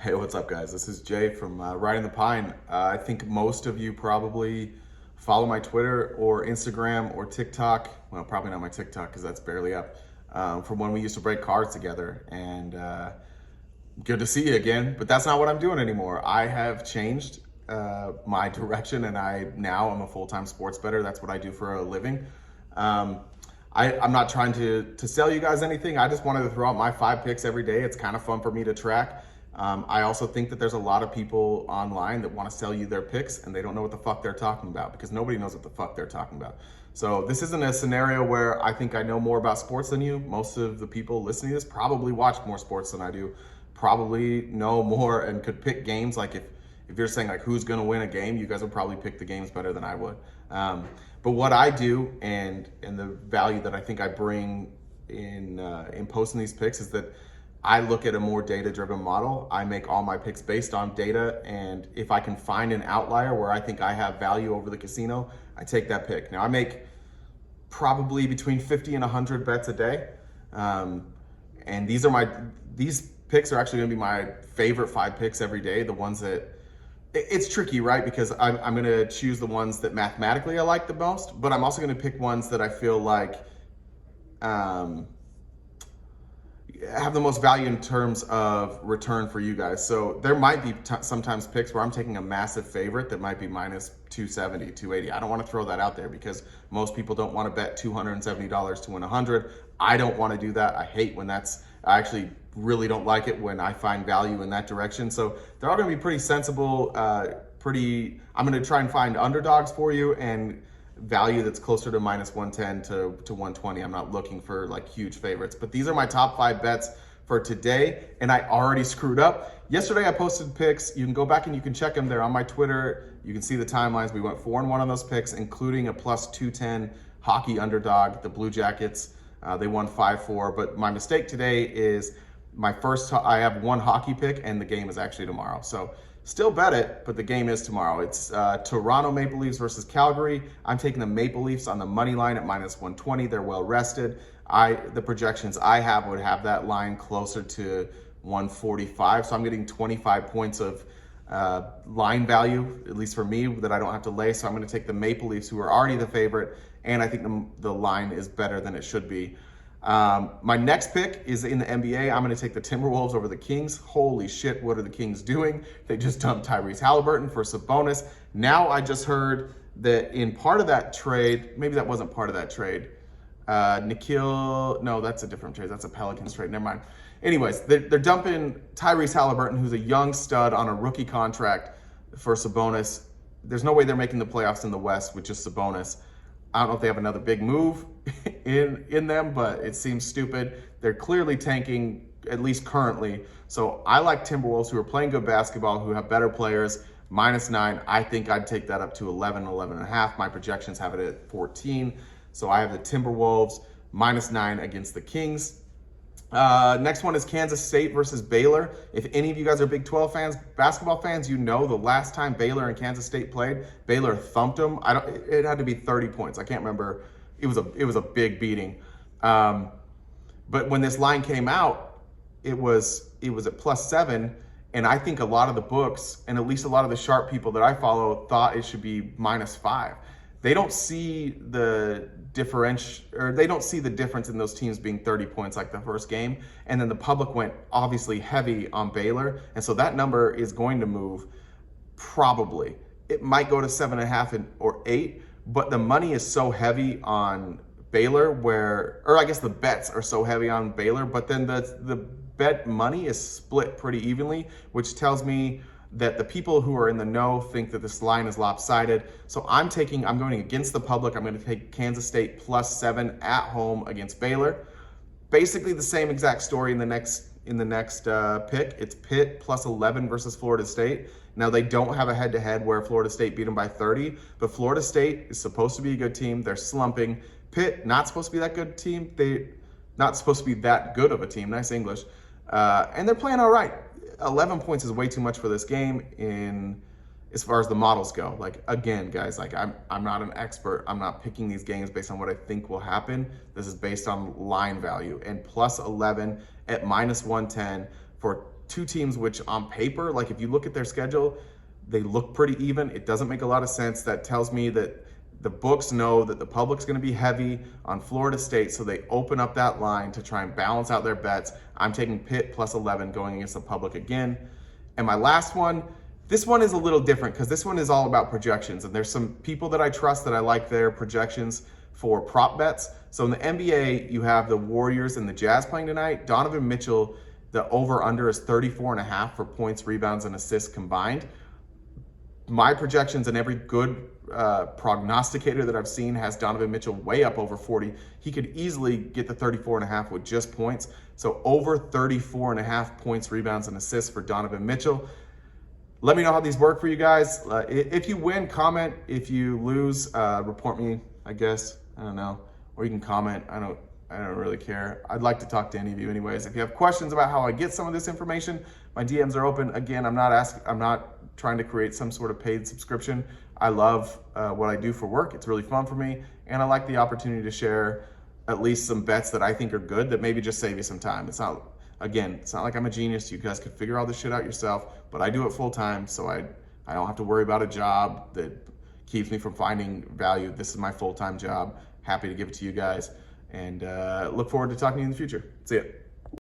Hey, what's up, guys? This is Jay from Riding the Pine. I think most of you probably follow my Twitter or Instagram or TikTok. Well, probably not my TikTok because that's barely up. From when we used to break cards together. And good to see you again. But that's not what I'm doing anymore. I have changed my direction, and I now am a full-time sports bettor. That's what I do for a living. I'm not trying to sell you guys anything. I just wanted to throw out my 5 picks every day. It's kind of fun for me to track. I also think that there's a lot of people online that want to sell you their picks and they don't know what the fuck they're talking about because nobody knows what the fuck they're talking about. So this isn't a scenario where I think I know more about sports than you. Most of the people listening to this probably watch more sports than I do, probably know more and could pick games. Like if you're saying like who's going to win a game, you guys would probably pick the games better than I would. But what I do and the value that I think I bring in posting these picks is that I look at a more data-driven model. I make all my picks based on data, and if I can find an outlier where I think I have value over the casino, I take that pick. Now, I make probably between 50 and 100 bets a day, and these picks are actually going to be my favorite 5 picks every day. The ones that it's tricky, right? Because I'm going to choose the ones that mathematically I like the most, but I'm also going to pick ones that I feel like have the most value in terms of return for you guys. So there might be sometimes picks where I'm taking a massive favorite that might be minus 270, 280. I don't want to throw that out there because most people don't want to bet $270 to win 100. I don't want to do that. I hate when I actually really don't like it when I find value in that direction. So they're all going to be pretty sensible, I'm going to try and find underdogs for you and value that's closer to minus 110 to 120. I'm not looking for like huge favorites, but these are my top 5 bets for today. And I already screwed up. Yesterday I posted picks. You can go back and you can check them. They're on my Twitter. You can see the timelines. We went 4-1 on those picks, including a plus 210 hockey underdog, the Blue Jackets. They won 5-4. But my mistake today is I have one hockey pick and the game is actually tomorrow. So still bet it, but the game is tomorrow. It's Toronto Maple Leafs versus Calgary. I'm taking the Maple Leafs on the money line at minus 120. They're well rested. The projections I have would have that line closer to 145. So I'm getting 25 points of line value, at least for me, that I don't have to lay. So I'm going to take the Maple Leafs, who are already the favorite, and I think the line is better than it should be. My next pick is in the NBA. I'm going to take the Timberwolves over the Kings. Holy shit, what are the Kings doing? They just dumped Tyrese Halliburton for Sabonis. Now I just heard that in part of that trade, maybe that wasn't part of that trade. No, that's a different trade. That's a Pelicans trade. Never mind. Anyways, they're dumping Tyrese Halliburton, who's a young stud on a rookie contract, for Sabonis. There's no way they're making the playoffs in the West with just Sabonis. I don't know if they have another big move in them, but it seems stupid. They're clearly tanking, at least currently. So I like Timberwolves, who are playing good basketball, who have better players. -9. I think I'd take that up to 11, 11.5. My projections have it at 14. So I have the Timberwolves -9 against the Kings. Next one is Kansas State versus Baylor. If any of you guys are Big 12 fans, basketball fans, you know the last time Baylor and Kansas State played, Baylor thumped them. It had to be 30 points. I can't remember. It was a big beating. But when this line came out, it was at +7, and I think a lot of the books and at least a lot of the sharp people that I follow thought it should be -5. They don't see the they don't see the difference in those teams being 30 points like the first game. And then the public went obviously heavy on Baylor. And so that number is going to move probably. It might go to 7.5 or 8, but the money is so heavy on Baylor or I guess the bets are so heavy on Baylor, but then the bet money is split pretty evenly, which tells me that the people who are in the know think that this line is lopsided. So I'm going against the public. I'm going to take Kansas State +7 at home against Baylor. Basically the same exact story in the next pick. It's Pitt +11 versus Florida State. Now they don't have a head-to-head where Florida State beat them by 30, but Florida State is supposed to be a good team. They're slumping. Pitt, not supposed to be that good team. Not supposed to be that good of a team. Nice English. And they're playing all right. 11 points is way too much for this game as far as the models go. Like, again, guys, like I'm not an expert. I'm not picking these games based on what I think will happen. This is based on line value, and +11 at -110 for two teams which on paper, like if you look at their schedule, they look pretty even. It doesn't make a lot of sense. That tells me that the books know that the public's going to be heavy on Florida State, so they open up that line to try and balance out their bets. I'm taking Pitt plus 11 going against the public again. And my last one, this one is a little different because this one is all about projections. And there's some people that I trust that I like their projections for prop bets. So in the NBA, you have the Warriors and the Jazz playing tonight. Donovan Mitchell, the over-under is 34.5 for points, rebounds, and assists combined. My projections and every good prognosticator that I've seen has Donovan Mitchell way up over 40. He could easily get the 34.5 with just points. So over 34.5 points, rebounds, and assists for Donovan Mitchell. Let me know how these work for you guys. If you win, comment. If you lose, report me, I guess. I don't know. Or you can comment. I don't really care. I'd like to talk to any of you anyways. If you have questions about how I get some of this information, my DMs are open. Again, I'm not trying to create some sort of paid subscription. I love what I do for work. It's really fun for me. And I like the opportunity to share at least some bets that I think are good that maybe just save you some time. It's not like I'm a genius. You guys could figure all this shit out yourself, but I do it full time. So I don't have to worry about a job that keeps me from finding value. This is my full-time job. Happy to give it to you guys. And look forward to talking to you in the future. See ya.